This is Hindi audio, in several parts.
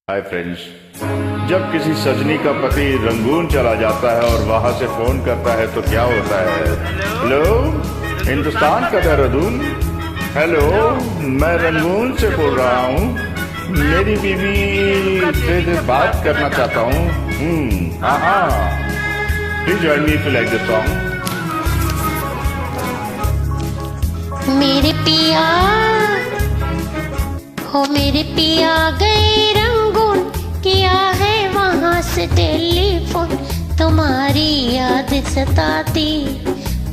हाय फ्रेंड्स, जब किसी सजनी का पति रंगून चला जाता है और वहां से फोन करता है तो क्या होता है। हेलो, हिंदुस्तान का देहरादून। हेलो, मैं रंगून से बोल रहा हूँ। मेरी बीवी से बात करना चाहता हूँ। हाँ, please join me if you like this song. मेरे पिया हो, मेरे पिया गए रंगून, किया है वहाँ से टेलीफोन। तुम्हारी याद सताती,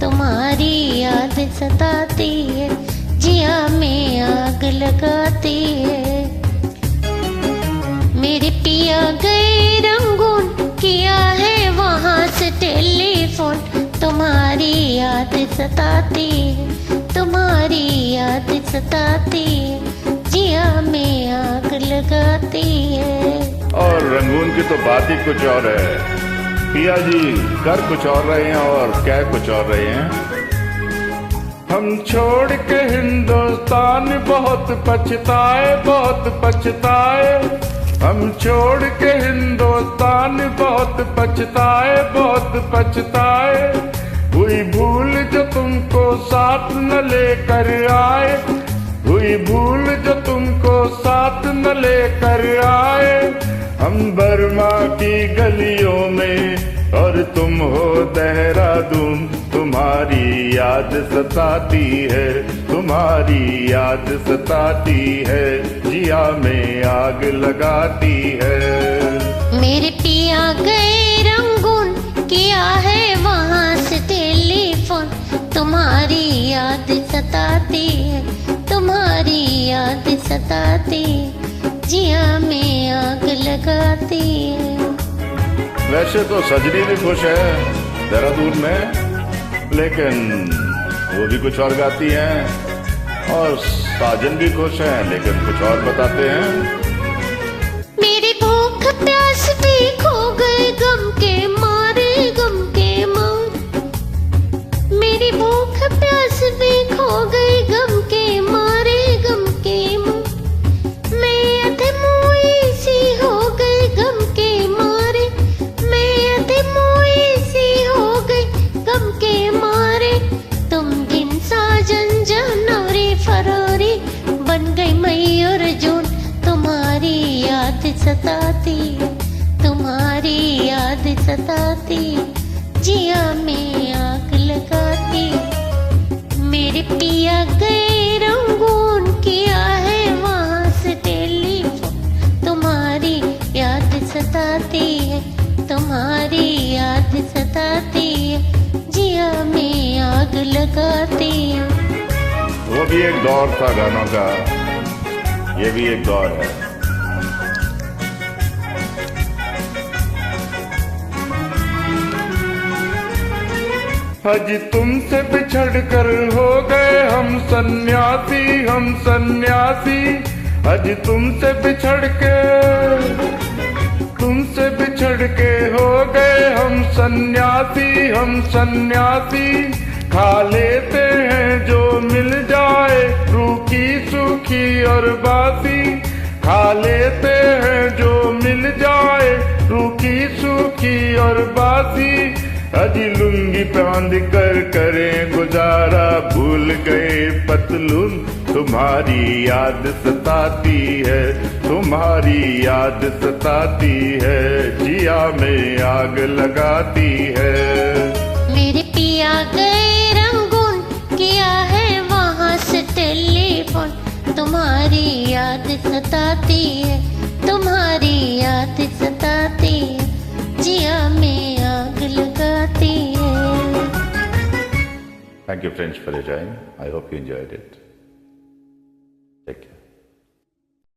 तुम्हारी याद सताती है, जिया में आग लगाती है। मेरे पिया गए रंगून, किया है वहाँ से टेलीफोन। तुम्हारी याद सताती है, तुम्हारी याद सताती है, जिया में आग लगाती है। और रंगून की तो बात ही कुछ और है। पिया जी कर कुछ और रहे हैं और कह कुछ और रहे हैं। हम छोड़ के हिंदुस्तान बहुत पछताए, बहुत पछताए। हम छोड़ के हिंदुस्तान बहुत पछताए, बहुत पछताए। हुई भूल जो तुमको साथ न लेकर आए, हुई भूल जो तुमको साथ न लेकर आए। हम बर्मा की गलियों में और तुम हो देहरादून। तुम्हारी याद सताती है, तुम्हारी याद सताती है, जिया में आग लगाती है। मेरे पिया गए रंगून, किया है वहाँ से टेलीफोन। तुम्हारी याद सताती है, तुम्हारी याद सताती है, जिया में आग लगाती है। वैसे तो सजनी भी खुश है देहरादून में, लेकिन वो भी कुछ और गाती हैं। और साजन भी खुश हैं, लेकिन कुछ और बताते हैं। मेरी भूख प्यास भी खो गए गम के मारे, गम के मारे। मेरी भूख प्यास भी खो गई गम के मारे, गम के मारे। मैं अधमोई सी हो गई गम के मारे, मैं अधमोई सी हो गई गम के मारे। तुम दिन साजन जनवरी फरवरी बन गई मई और जून। तुम्हारी याद सताती है, तुम्हारी याद सताती है, जिया में आग लगाती है। मेरे पिया गए रंगून, किया है वहाँ से टेलीफोन। तुम्हारी याद सताती है, तुम्हारी याद सताती है, जिया में आग लगाती है। वो भी एक दौर था गानों का, ये भी एक दौर है। आज तुमसे बिछड़ कर हो गए हम सन्यासी, हम सन्यासी। आज तुमसे बिछड़ के हो गए हम सन्यासी, हम सन्यासी। खा लेते हैं जो मिल जाए, रूखी सूखी और बासी। खा लेते हैं जो मिल जाए, रूखी सूखी और बासी। अजी लुंगी बांध कर करें गुजारा, भूल गए पतलून। तुम्हारी याद सताती है, तुम्हारी याद सताती है, जिया में आग लगाती है। मेरे पिया गए रंगून, किया है वहाँ से टेलीफोन। तुम्हारी याद सताती है, तुम्हारी याद सताती है, जिया में आग लगाती है। Thank you friends for your time. I hope you enjoyed it.